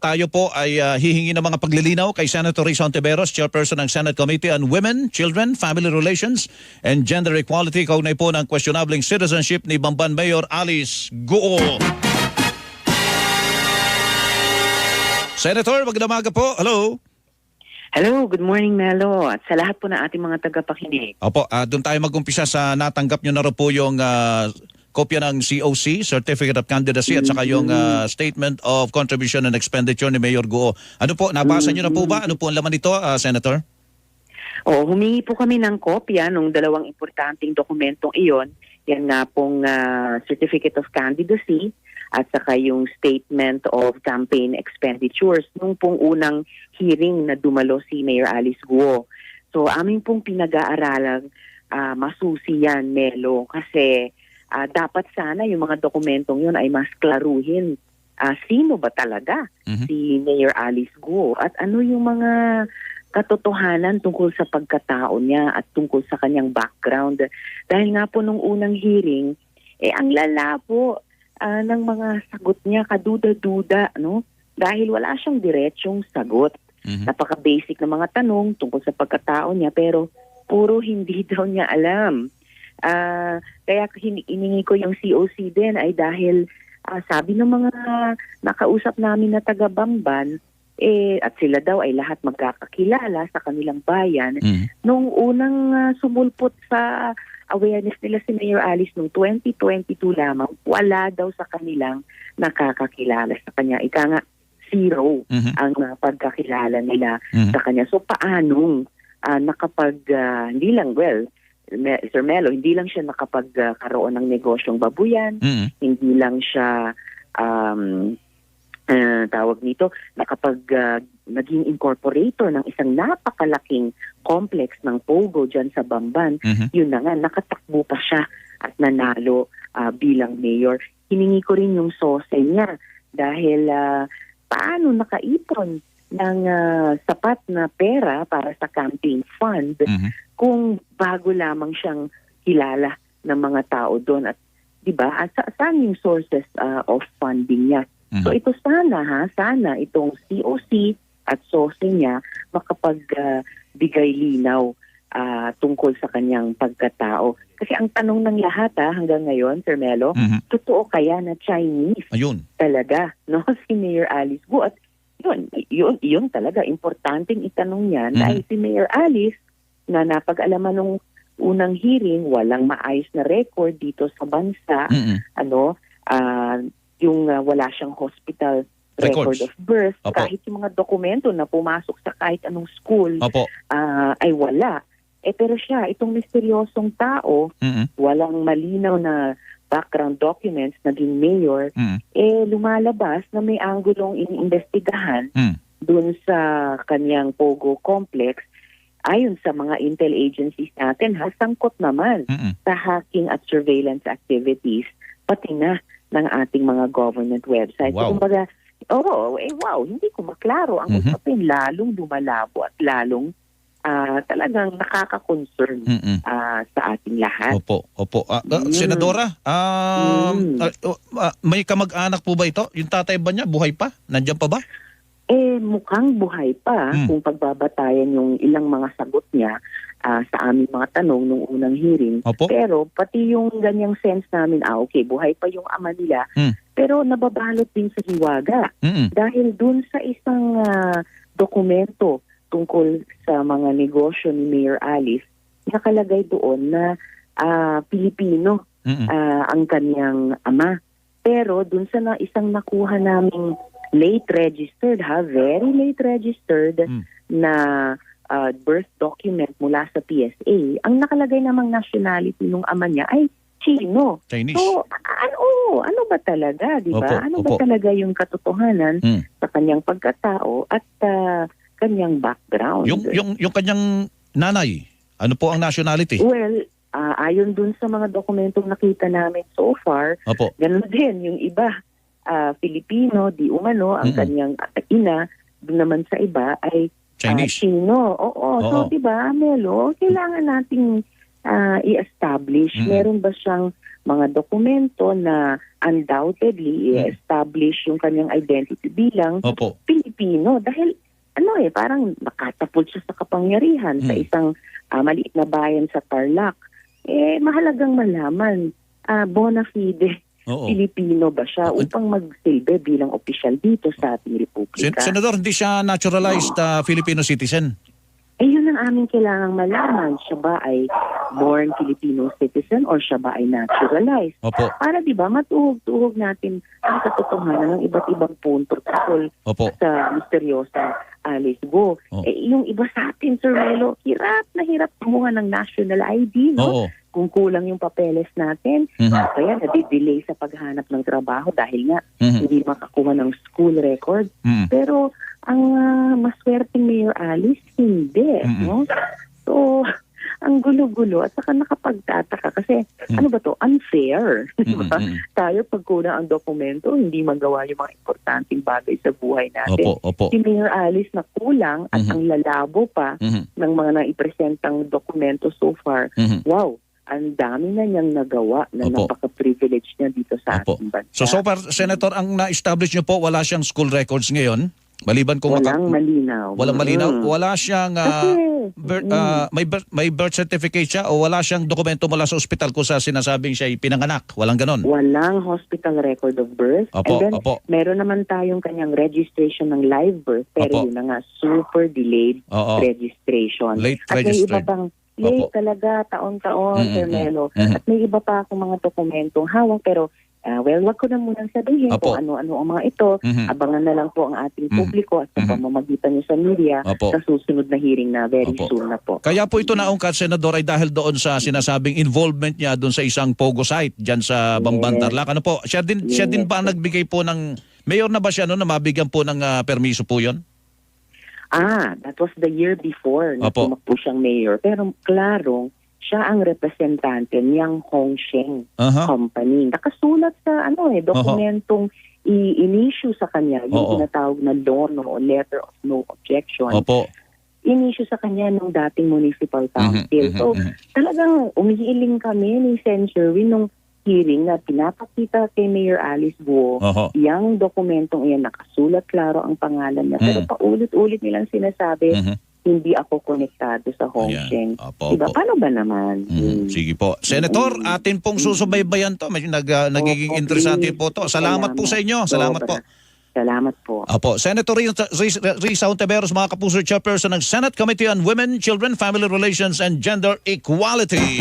tayo po ay hihingi ng mga paglilinaw kay Senator Risa Hontiveros, Chairperson ng Senate Committee on Women, Children, Family Relations, and Gender Equality, kaugnay po ng questionabling citizenship ni Bamban Mayor Alice Guo. Senator, magandang umaga po. Hello. Hello, good morning Melo at sa lahat po ng ating mga tagapakinig. Opo, doon tayo mag-umpisa sa natanggap nyo na rin po yung kopya ng COC, Certificate of Candidacy, at saka yung Statement of Contribution and Expenditure ni Mayor Guo. Ano po, nabasa nyo na po ba? Ano po ang laman nito, Senator? Humingi po kami ng kopya ng dalawang importanteng dokumentong iyon. Yan nga pong Certificate of Candidacy at saka yung Statement of Campaign Expenditures nung pong unang hearing na dumalo si Mayor Alice Guo. So aming pong pinag-aaralang masusi yan, Melo, kasi dapat sana yung mga dokumentong yun ay mas klaruhin sino ba talaga si Mayor Alice Guo at ano yung mga katotohanan tungkol sa pagkatao niya at tungkol sa kanyang background. Dahil nga po nung unang hearing, ang lala po ng mga sagot niya, kaduda-duda, no? Dahil wala siyang diretsong sagot. Napaka-basic na mga tanong tungkol sa pagkatao niya, pero puro hindi daw niya alam. Kaya hiningi ko yung COC din ay dahil sabi ng mga nakausap namin na taga-Bamban, at sila daw ay lahat magkakakilala sa kanilang bayan. Nung unang sumulpot sa awareness nila si Mayor Alice noong 2022 lamang, wala daw sa kanilang nakakakilala sa kanya. Ika nga, zero ang pagkakilala nila sa kanya. So paanong hindi lang, Sir Melo, hindi lang siya nakapagkaroon ng negosyong babuyan, hindi lang siya tawag nito, naging incorporator ng isang napakalaking complex ng Pogo dyan sa Bamban. Yun na nga, nakatakbo pa siya at nanalo bilang mayor. Hiningi ko rin yung sose niya dahil paano nakaipon ng sapat na pera para sa campaign fund kung bago lamang siyang kilala ng mga tao doon. At diba, saan yung sources of funding niya? So ito sana itong COC at SOSE niya makapagbigay linaw tungkol sa kanyang pagkatao. Kasi ang tanong ng lahat hanggang ngayon, Sir Melo, totoo kaya na Chinese talaga, no? Si Mayor Alice Guo. At yun talaga, importanteng itanong niyan dahil si Mayor Alice na napag-alaman nung unang hearing, walang maayos na record dito sa bansa, yung wala siyang hospital record of birth, kahit yung mga dokumento na pumasok sa kahit anong school ay wala. Pero siya, itong misteryosong tao, walang malinaw na background documents, naging mayor, lumalabas na may anggulong iniimbestigahan dun sa kanyang Pogo complex. Ayon sa mga intel agencies natin, sangkot naman sa hacking at surveillance activities, pati na ng ating mga government websites. Wow. Kumbaga, hindi ko maklaro ang usapin, lalong lumalabo at lalong talagang nakaka-concern sa ating lahat. Opo. Senadora, may kamag-anak po ba ito? Yung tatay ba niya, buhay pa? Nandiyan pa ba? Mukhang buhay pa kung pagbabatayan yung ilang mga sagot niya sa aming mga tanong nung unang hearing. Pero pati yung ganyang sense namin, buhay pa yung ama nila, pero nababalot din sa hiwaga. Dahil dun sa isang dokumento tungkol sa mga negosyo ni Mayor Alice, nakalagay doon na Pilipino ang kanyang ama. Pero dun sa isang nakuha naming late registered, very late registered na birth document mula sa PSA, ang nakalagay namang nationality ng ama niya ay Chino. Chinese. So, ano ba talaga, di ba? Ano ba talaga yung katotohanan sa kanyang pagkatao at kanyang background? Yung kanyang nanay, ano po ang nationality? Well, ayon dun sa mga dokumentong nakita namin so far, ganun din yung iba. Filipino, di umano, ang kanyang ina, dun naman sa iba ay Chinese. Chino. So, di ba, Melo, kailangan nating i-establish, meron ba siyang mga dokumento na undoubtedly i-establish yung kanyang identity bilang Opo. Pilipino. Dahil parang nakatapos siya sa kapangyarihan sa isang maliit na bayan sa Tarlac. Mahalagang malaman, bona fide, Oo. Pilipino ba siya upang magsilbi bilang opisyal dito sa ating republika. Senador, hindi siya naturalized Filipino citizen. Yun ang aming kailangang malaman. Siya ba ay born Filipino citizen or siya ba ay naturalized? Opo. Para di ba matuhog-tuhog natin ang katotohanan ng iba't ibang punto tungkol Opo. sa misteryosa Alice Go. Oh. Yung iba sa atin, Sir Melo, hirap na hirap kumuha ng national ID, no? Oo. Kung kulang yung papeles natin, kaya nadidelay sa paghanap ng trabaho dahil nga hindi makakuha ng school record. Pero ang maswerteng Mayor Alice, hindi. No? So, ang gulo-gulo at saka nakapagtataka kasi ano ba to? Unfair. Diba? Tayo pag kulang ang dokumento, hindi magawa yung mga importanteng bagay sa buhay natin. Opo. Si Mayor Alice na kulang at ang lalabo pa ng mga naipresentang dokumento so far, wow, ang dami na niyang nagawa na napaka-privilege niya dito sa ating bansa. So far, Senator, ang na-establish niyo po, wala siyang school records ngayon? Maliban kung walang malinaw. Walang malinaw? Wala siyang may birth certificate siya o wala siyang dokumento mula sa ospital kung sa sinasabing siya ay pinanganak? Walang ganon? Walang hospital record of birth. Opo, and then, meron naman tayong kanyang registration ng live birth, pero yun na nga, super delayed registration. Late At may iba registered. pang late talaga, taon-taon, Sir Melo. At may iba pa akong mga dokumentong hawak, pero wag ko na munang sabihin kung ano-ano ang mga ito. Abangan na lang po ang ating publiko at sa pamamagitan niyo sa media sa susunod na hearing na very soon na po. Kaya po ito naungkat, Senador, ay dahil doon sa sinasabing involvement niya doon sa isang pogo site dyan sa Bamban, Tarlac. Ano po? Siya din ba ang nagbigay po ng, mayor na ba siya na mabigyan po ng permiso po yun? That was the year before na tumakbo siyang mayor. Pero klarong, siya ang representante niyang Hongsheng Company. Nakasulat sa dokumentong i-issue sa kanya, yung tinatawag na LONO o Letter of No Objection. In-issue sa kanya ng dating municipal council. So talagang umihiling kami ni Sen. Sherwin nung hearing na pinapakita kay Mayor Alice Guo, yung dokumentong iyan nakasulat klaro ang pangalan niya. Pero paulit-ulit nilang sinasabi, hindi ako konektado sa Hongsheng. Diba? Paano ba naman? Sige po. Senator, atin pong susubaybayan to. Medyo nagiging interesante po to. Salamat po sa inyo. Salamat po. Salamat po. Senator Risa Ontiveros, mga kapuso, chairperson ng Senate Committee on Women, Children, Family Relations and Gender Equality.